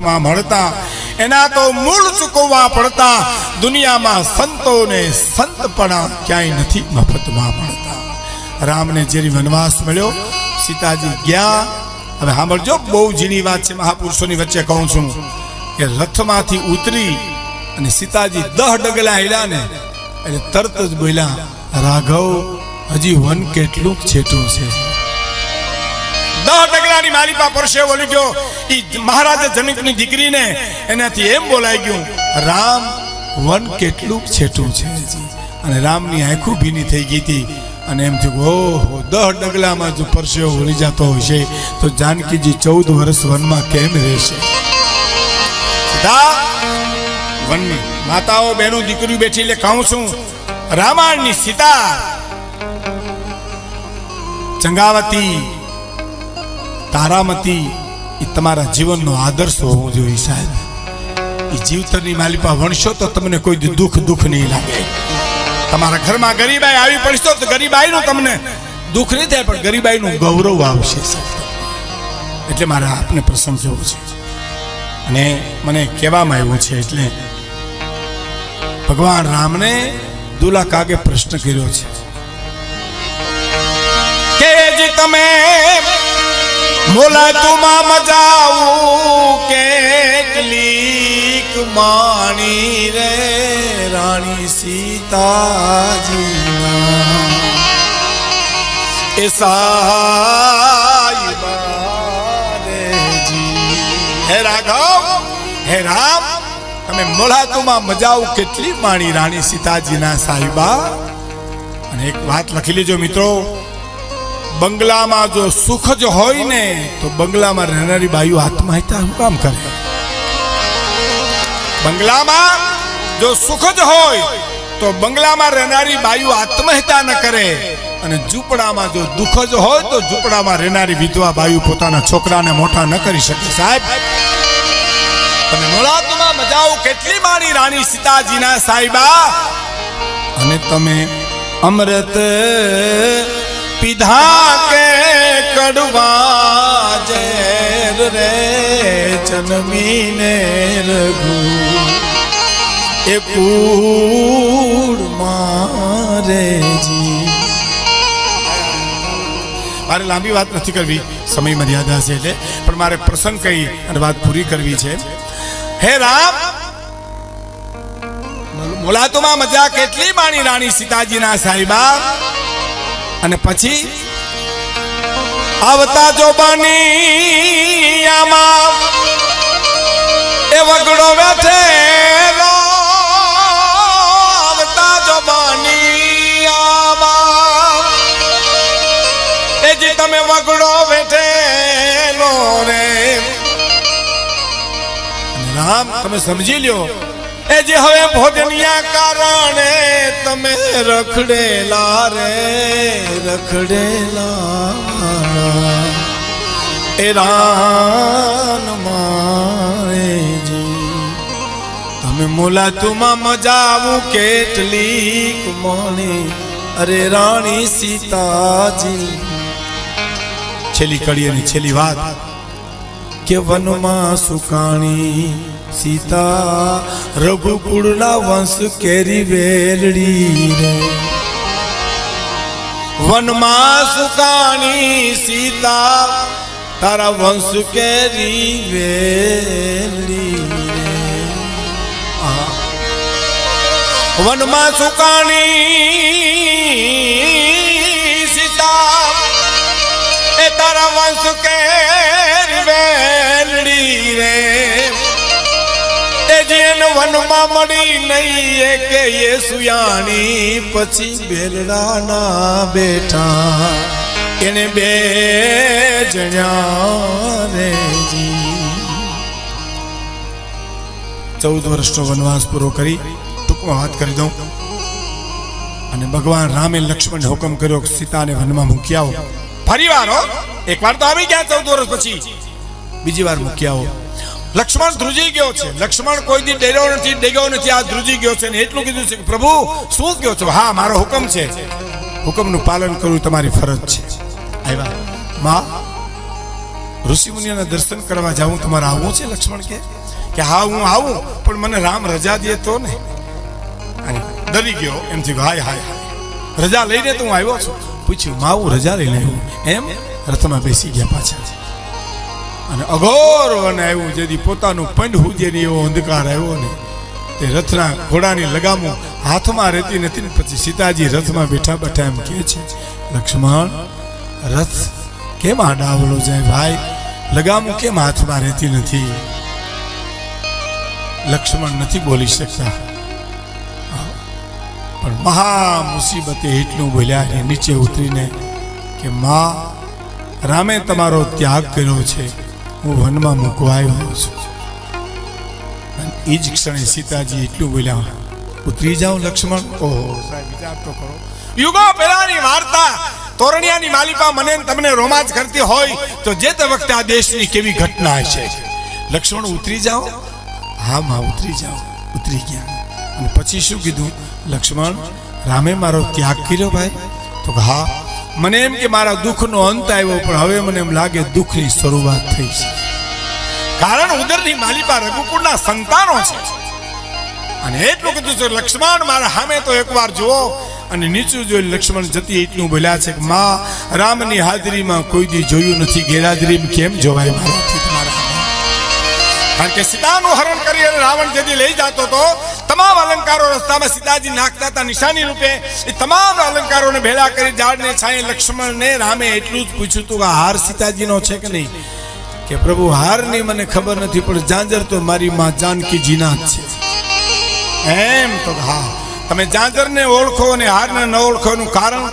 મળતા એના તો મૂળ ચૂકવવા પડતા. દુનિયામાં સંતોને સંતપણા ક્યાંય નથી મફતમાં મળતા. રામને જે વનવાસ મળ્યો, સીતાજી ગયા. હવે સાંભળજો, બહુ ઝીણી વાત છે, મહાપુરુષોની વચ્ચે કહું છું કે રથમાંથી ઉતરી અને સીતાજી 10 ડગલા હેલા ને એટલે તરત જ બોલ્યા, રાઘવ હજી વન કેટલું છેટું છે. 10 ડગલાની માલિપા પરસેવો લીધો. એ મહારાજા જનકની દીકરીને એનાથી એમ બોલાઈ ગયું, રામ વન કેટલું છેટું છે. અને રામની આંખો ભીની થઈ ગઈ હતી અને એમ થયું, ઓહો 10 ડગલામાં જો પરસેવો વળી જતો હોય છે તો જાનકીજી 14 વર્ષ વનમાં કેમ રહેશે. વનની માતાઓ બહેનો દીકરીઓ બેઠી એટલે કહું છું, રામાયણની સીતા ચંગાવતી તારામતી એ તમારા જીવનનો આદર્શ હોવો જોઈએ સાહેબ. એ જીવતરની માલિપા વણશો તો તમને કોઈ દુઃખ નહીં લાગે. તમારા ઘરમાં ગરીબાઈ આવી પડશો તો ગરીબાઈનું તમને દુઃખ નહીં થાય, પણ ગરીબાઈનું ગૌરવ આવશે સાહેબ. એટલે મારે આપને પ્રસંગ કેવો છે અને મને કહેવામાં આવ્યું છે, એટલે ભગવાન રામને દુલા કાગે પ્રશ્ન કર્યો છે કે જી તમે મોલા તુમા મજાવું કેટલીક માણી રે રાણી સીતાજીના એ સાઈબા રે જી. હે રાઘવ, હે રામ, તમે મોલા તુમા મજાવું કેટલી માણી રાણી સીતાજીના સાઈબા. અને એક વાત લખી લેજો મિત્રો, બંગલામાં જો સુખ જ હોય ને તો બંગલામાં રહેનારી બાઈઓ આત્મહત્યા શું કામ કરે? બંગલામાં જો સુખ જ હોય તો બંગલામાં રહેનારી બાઈઓ આત્મહત્યા ન કરે. અને ઝૂંપડામાં જો દુઃખ જ હોય તો ઝૂંપડામાં રહેનારી વિધવા બાઈઓ પોતાના છોકરાને મોટા ન કરી શકે. સાહેબ, તમે મોલાતમાં મજાઓ કેટલી મારી રાણી સીતાજીના સાઈબા. અને તમે અમૃત પીધા કે કડવા ઝેર રે જન્મીને રઘુ એ કૂડ મારે જી. મારે લાંબી વાત નથી કરવી, સમય મર્યાદા છે એટલે, પણ મારે પ્રસંગ કહી અને વાત પૂરી કરવી છે. હે રામ, મુલાતુમાં મજા કેટલી માણી રાણી સીતાજીના સાહિબા. અને પછી આવતા જો બની આમાં એ વગડો બેઠેલો, આવતા જો બની આમાં એ જે તમે વગડો બેઠેલો રે. રામ, તમે સમજી લ્યો, એ જે હવે ભોજનિયા કારણે તમે રખડેલા રે રખડેલા એ રાન મારેજી. તમે મુલાતુમાં મજાવું કેટલીક મોણી અરે રાણી સીતાજી. છેલ્લી કડી અને છેલ્લી વાત કે વનમાં સુકાણી સીતા રઘુકુળના વંશ કેરી વેલડી રે. વનમાં સુકાણી સીતા તારા વંશ કેરી વેલડી રે. વનમાં સુકાણી સીતા એ તારા વંશ કેરી વેલડી રે. વનમાં મળી નહીં કે એ સુયાણી પછી બેલડાના બેઠા એને બે જણ્યા રે જી. 14 વર્ષનો વનવાસ પૂરો કરી ટૂંકમાં વાત કરી દઉં. અને ભગવાન રામે લક્ષ્મણને હુકમ કર્યો કે સીતાને વનમાં મૂકી આવો. ફરી વાર એક વાર તો આવી ગયા 14 વર્ષ પછી, બીજી વાર મૂકી આવો. લક્ષ્મણ ધ્રુજી ગયો છે. લક્ષ્મણ કોઈ દી ડેગો નથી, આ ધ્રુજી ગયો છે. એટલું કીધું છે કે પ્રભુ શું કહો છો? હા, મારો હુકમ છે, હુકમનું પાલન કરવું તમારી ફરજ છે. આવ્યા માં ઋષિમુનિઓના દર્શન કરવા જાઉં, તમારે આવવું છે? લક્ષ્મણ કે હા હું આવું, પણ મને રામ રજા દે તો ને. અને ડરી ગયો, એમ થયું હાય હાય હાય, રજા લઈને તો હું આવ્યો છું. પૂછ્યું માવું રજા લઈને આવ્યું એમ? રથમાં બેસી ગયા પાછા. અને અઘોર અને આવ્યું, જેથી પોતાનું પંડ હુજેની એવો અંધકાર આવ્યો ને, તે રથના ઘોડાની લગામો હાથમાં રહેતી નથી ને. પછી સીતાજી રથમાં બેઠા બેઠા એમ કહે છે, લક્ષ્મણ રથ કેમ આડાવલો જાય ભાઈ, લગામો કેમ હાથમાં રહેતી નથી? લક્ષ્મણ નથી બોલી શકતા, પણ મહા મુસીબતે એટલું બોલ્યા નીચે ઉતરીને કે માં, રામે તમારો ત્યાગ કર્યો છે, હું વનમાં મૂકવા આવ્યો છું. એ જ ક્ષણે સીતાજી એટલું બોલ્યા, ઉતરી જાઓ લક્ષ્મણ. ઓહો સાહેબ, વિચાર તો કરો, યુગો પહેલાની વાર્તા તોરણિયાની માલિપા મને તમને રોમાંચ કરતી હોય તો જે તે વખતે આ દેશની કેવી ઘટના છે. લક્ષ્મણ ઉતરી જાઓ. હા માં ઉતરી જાઓ. ઉતરી ગયા. અને પછી શું કીધું? લક્ષ્મણ રામે મારો ત્યાગ કર્યો ભાઈ? તો હા, મને એમ કે મારા દુઃખનો અંત આવ્યો, પણ હવે મને એમ લાગે દુઃખની શરૂઆત થઈ છે. કારણ ઉદરની માલિપા રઘુકુળના સંતાનો છે. અને એટલું કીધું છે, લક્ષ્મણ મારા સામે તો એકવાર જુઓ. અને નીચું જોઈ લક્ષ્મણ જતી એટલું બોલ્યા છે કે માં, રામની હાજરીમાં કોઈ દી જોયું નથી, ગેરહાજરીમાં કેમ જોવાય મારાથી તમારા? કારણ કે સીતાનું હરણ કરી અને રાવણ જેથી લઈ જતો હતો, તમામ અલંકારો રસ્તામાં સીતાજી નાખતા હતા નિશાની રૂપે. એ તમામ અલંકારોને ભેળા કરી ઝાડને છાંયે લક્ષ્મણને રામે એટલું જ પૂછ્યું હતું કે હાર સીતાજીનો છે કે નહીં? કે પ્રભુ હારની મને ખબર નથી, પણ ઝાંઝર તો મારી માં જાનકીજીના જ છે. એમ તો હા, તમે ઝાંઝરને ઓળખો અને હારને ન ઓળખોનું કારણ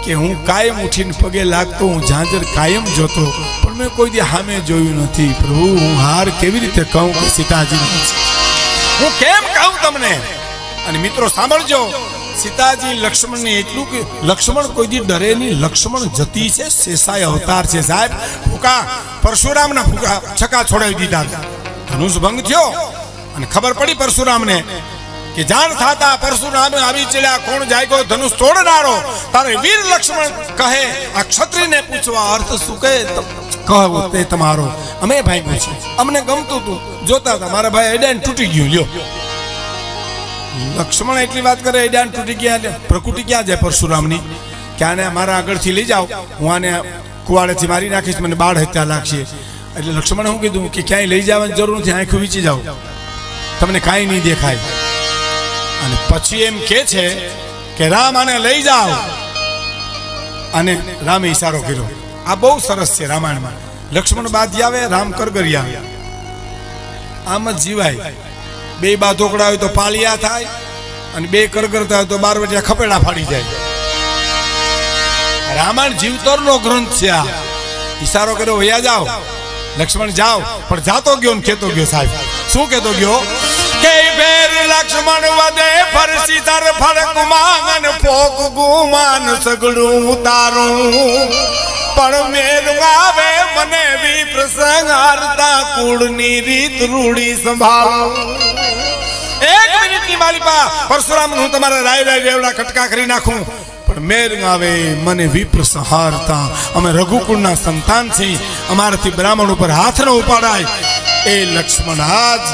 કે હું કાયમ ઉઠીને પગે લાગતો, હું ઝાંઝર કાયમ જોતો, પણ મેં કોઈ દી સામે જોયું નથી. પ્રભુ હું હાર કેવી રીતે કહું કે સીતાજી છે? હું કેમ કહું તમને? અને મિત્રો સાંભળજો, સીતાજી લક્ષ્મણને એટલું કે લક્ષ્મણ કોઈ દી ડરે નહીં. લક્ષ્મણ જતી છે, શેષાય અવતાર છે સાહેબ. ફૂકા પરશુરામના ફૂકા છકા છોડાવી દીધા, ધનુષ ભંગ થયો. અને ખબર પડી પરશુરામને કે જાણ થતા પરશુરામે આવી ચડ્યા, કોણ જાયગો ધનુષ તોડનારો? તારે વીર લક્ષ્મણ કહે, આ ક્ષત્રિયને પૂછવા અર્થ શું કહે? કહો તે તમારો, અમે ભાગ્યું છે, અમને ગમતું તું, જોતા હતા મારા ભાઈ એડાન તૂટી ગયું. લ્યો લક્ષ્મણ એટલી વાત કરે, એડાન તૂટી ગયા, પ્રકૃતિ ક્યાં જાય પરશુરામની? કે આને મારા આગળથી લઈ જાઓ, હું આને કુવાડેથી મારી નાખીશ, મને બાળ હત્યા લાગશે. એટલે લક્ષ્મણે શું કીધું કે ક્યાંય લઈ જવાની જરૂર નથી, આંખો વીચી જાઓ, તમને કાંઈ નહીં દેખાય. અને પછી એમ કે છે કે રામ આને લઈ જાઓ. અને રામે ઈશારો કર્યો. આ બહુ સરસ છે રામાયણમાં. લક્ષ્મણ બાધી આવે, રામ કરગરી આવે. આમ જ જીવાય. બે બાધોકડા હોય તો પાળિયા થાય, અને બે કરગરતા હોય તો બારવટિયા ખપેડા ફાડી જાય. રામાયણ જીવતરનો ગ્રંથ છે. આ ઈશારો કર્યો, વયા જાઓ લક્ષ્મણ જાઓ. પણ જાતો ગયો ને કેતો ગયો સાહેબ. શું કેતો ગયો? કે બેર લક્ષ્મણ વદે ફરસી દર ફરક માંગન ફોક ગુમાન સગડું ઉતારું, પણ મેર આવે મને બી પ્રસંગ હારતા કુળની રીત રૂડી સંભાળ. એક મિનિટની માલિપા પરશુરામ હું તમારા રાય રાય રેવડા કટકા કરી નાખું, પણ મેર આવે મને વિપ્ર સંહારતા. અમે રઘુકુળના સંતાન છીએ, અમારાથી બ્રાહ્મણ ઉપર હાથ ન ઉપાડાય. એ લક્ષ્મણ આજ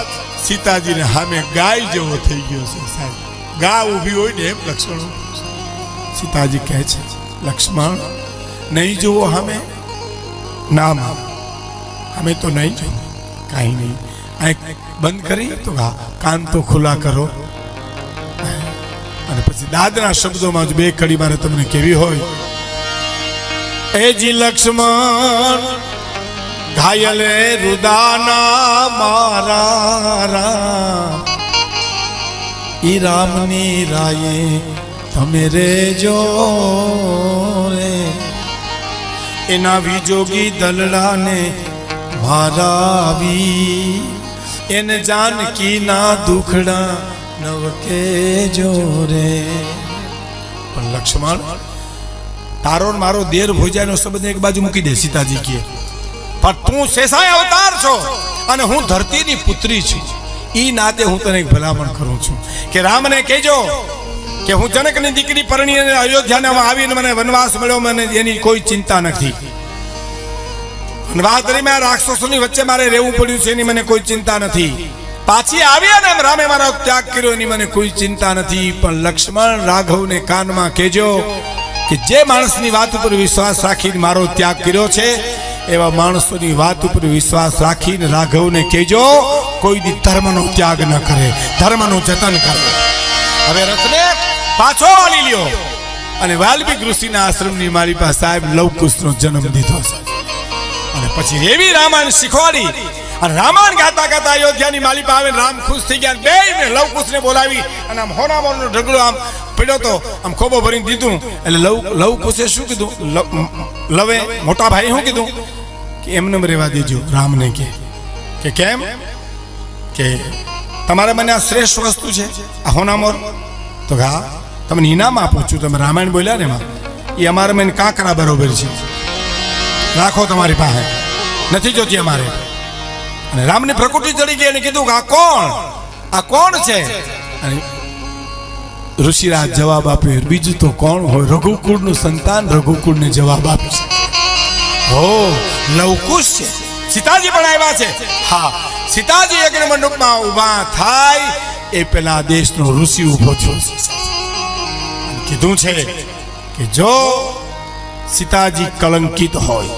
સીતાજીને સામે ગાય જેવો થઈ ગયો છે સાહેબ. ગા ઊભી હોય ને એમ લક્ષ્મણ. સીતાજી કહે છે, લક્ષ્મણ નહીં જુઓ સામે? ના માં, અમે તો નહીં જોઈએ. કાંઈ નહીં, આંખ બંધ કરી તો કાન તો ખુલ્લા કરો. અને પછી દાદના શબ્દોમાં જ બે કડી મારે તમને કેવી હોય. એ જી લક્ષ્મણ ઘાયલે રુદાના મારા રામ, ઈ રામની રાયે તમે રેજો રે. એના વિજોગી દલડાને મારાવી, એને જાનકી ના દુખડા નવકે જોરે. પણ લક્ષ્મણ તારો મારો દેર ભોજાનો સંબંધ એક બાજુ મૂકી દે. સીતાજી કહે, પણ તું શેષાય અવતાર છો અને હું ધરતીની પુત્રી છું. ઈ નાતે હું તને એક ભલામણ કરું છું કે રામને કહેજો કે હું જનકની દીકરી પરણીને અયોધ્યામાં આવીને મને વનવાસ મળ્યો, મને એની કોઈ ચિંતા નથી. વનવાસમાં રાક્ષસોની વચ્ચે મારે રહેવું પડ્યું છે એની મને કોઈ ચિંતા નથી. પાછી આવી અને રામે મારો ત્યાગ કર્યો એની મને કોઈ ચિંતા નથી. પણ લક્ષ્મણ રાઘવને કાનમાં કહેજો કે જે માણસની વાત ઉપર વિશ્વાસ રાખીને મારો ત્યાગ કર્યો છે એવા માણસોની વાત ઉપર વિશ્વાસ રાખીને રાઘવને કહેજો કોઈ દી ધર્મનો ત્યાગ ન કરે, ધર્મનું જતન કરે. હવે રથને પાછો વાળી લ્યો અને વાલ્મીક ઋષિના આશ્રમની મારી પાસે સાહેબ લવકુશનો જન્મ દીધો છે. અને પછી એવી રામાયણ શીખવાડી અને રામાયણ ગાતા ગાતા અયોધ્યાની માલી પાસે આવીને રામ ખુશ થઈ ગયા. બેયને લવકુશને બોલાવી અને આમ હોનામોનો ઢગલો આમ પડ્યો તો આમ ખોબો ભરીને દીધું. એટલે લવકુશે શું કીધું? લવે મોટા ભાઈ શું કીધું કે એમને રહેવા દેજો. રામને કે કેમ? કે તમારે મને આ શ્રેષ્ઠ વસ્તુ છે આ હોનામોર, તો હા તમને ઇનામ આપું છું. તમે રામાયણ બોલ્યા ને એમાં એ અમારે મને કાંકરા બરોબર છે, રાખો તમારી પાસે, નથી જોતી અમારે. અને રામની પ્રકૃતિ ચડી ગઈ અને કીધું કે આ કોણ છે? અને ઋષિરાજ જવાબ આપ્યો બીજું તો કોણ હોય, રઘુકુળનું સંતાન રઘુકુળને જવાબ આપે છે. હો લવકુશ છે. સીતાજી પણ આવ્યા છે. હા, સીતાજી યજ્ઞ મંડપમાં ઉભા થાય એ પેલા દેશનો ઋષિ ઉભો થયો છે. કીધું છે કે જો સીતાજી કલંકિત હોય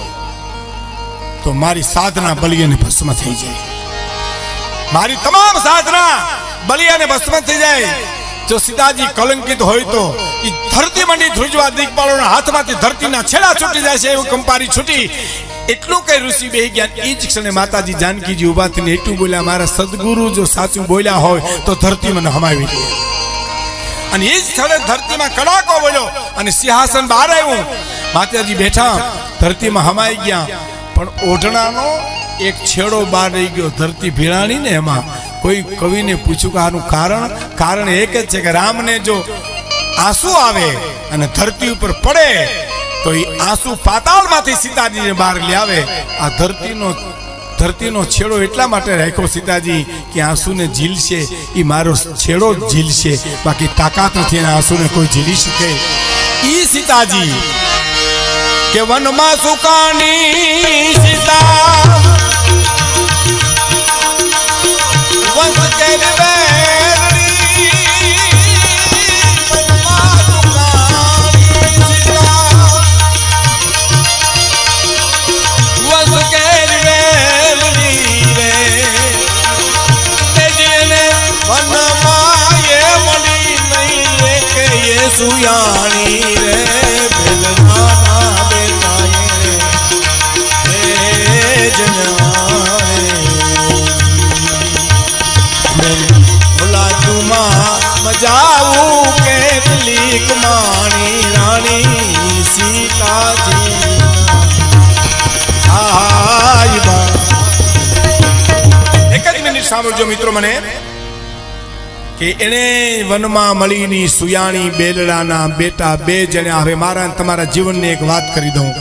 તો મારી સાધના બલિયાને ભસ્મ થઈ જાય, મારી તમામ સાધના બલિયાને ભસ્મ થઈ જાય. જો સીતાજી કલંકિત હોય તો એ ધરતી મંડી ધ્રુજવા દિગ્પાલોના હાથમાંથી ધરતીના છેડા છૂટી જાય છે એવું કંપારી છૂટી. એટલું કઈ ઋષિ બેહી ગયા. એ જ ક્ષણે માતાજી જાનકીજી ઉભા થઈને એટલું બોલ્યા મારા સદગુરુ જો સાચું બોલ્યા હોય તો ધરતી મને હમાવી દે. અને એ જ સ્થળે ધરતીમાં કડાકો બોલ્યો અને સિંહાસન બહાર આવ્યું. માતાજી બેઠા, ધરતીમાં હમાઈ ગયા. પણ ઓઢણાનો એક છેડો બહાર રહી ગયો. ધરતી ભીળાણી ને એમાં કોઈ કવિને પૂછ્યું કે આનું કારણ એક જ છે કે રામને જો આંસુ આવે અને ધરતી ઉપર પડે તો એ આંસુ પાતાળમાંથી સીતાજીને બહાર લાવે. આ ધરતીનો છેડો એટલા માટે રાખ્યો સીતાજી કે આંસુને ઝીલશે, એ મારો છેડો જ ઝીલશે, બાકી તાકાત નથી એના આંસુને કોઈ ઝીલી શકે. ઈ સીતાજી કે વનમાં સુકાની સીતા વન કેલવેરી વનમાં સુકાની સીતા વન કેલવેરી રે તેજને વનમાં એ મળી નહીં કે એ સુયાણી રે જાવું કેટલીક માણી રાણી સીતાજી. એક જ મિનિટ સાંભળજો મિત્રો મને કે એને વનમાં મળીની સુયાણી બેલડાના બેટા બે જણા. હવે મારા તમારા જીવનની એક વાત કરી દઉં.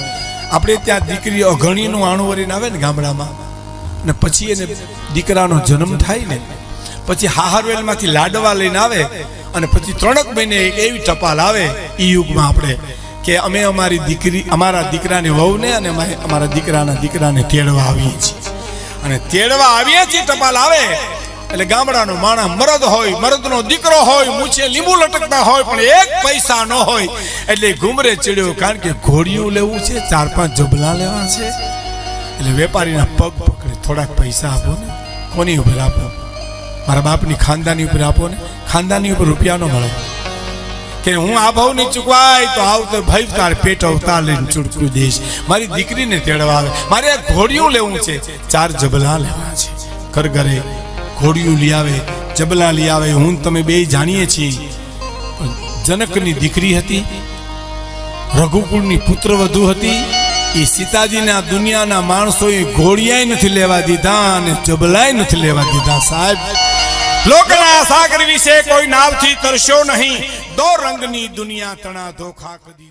આપણે ત્યાં દીકરી અઘણીનું આણું વરીને આવે ને ગામડામાં, ને પછી એને દીકરાનો જન્મ થાય ને પછી હાહરવેલમાંથી લાડવા લઈને આવે અને પછી 3 મહિને એવી ટપાલ આવે એ યુગમાં આપણે કે અમે અમારા દીકરાની વહુને અને અમારા દીકરાને તેડવા આવીએ છીએ. અને તેડવા આવીએ છીએ ટપાલ આવે એટલે ગામડાનો માણસ મરદ હોય, મરદનો દીકરો હોય, મૂછે લીંબુ લટકતા હોય, પણ 1 પૈસા ન હોય એટલે ઘુમરે ચડ્યો. કારણ કે ઘોડિયું લેવું છે, 4-5 જબલા લેવા છે. એટલે વેપારીના પગ પકડે, થોડાક પૈસા આપો ને. કોની ઉપર આપો? મારા બાપની ખાનદાની ઉપર આપો ને. ખાનદાની ઉપર રૂપિયા ન મળે કે હું આ ભાવ નહીં ચૂકવાય તો આવતો ભાઈ તાર પેટ અવતાર લઈને ચૂડકું દઈશ. મારી દીકરીને તેડવા આવે, મારે આ ઘોડિયું લેવું છે, 4 જબલા લેવા છે. ઘરે ઘોડિયું લઈ આવે, જબલા લઈ આવે. હું તમે બે જાણીએ છીએ જનકની દીકરી હતી, રઘુકુળની પુત્રવધુ હતી. એ સીતાજીના દુનિયાના માણસોએ ઘોડિયાય નથી લેવા દીધા અને જબલાય નથી લેવા દીધા. સાહેબ, લોકના સાગર વિશે કોઈ નાવથી તરસ્યો નહીં, 2 રંગની દુનિયા તણા ધોખા કદી.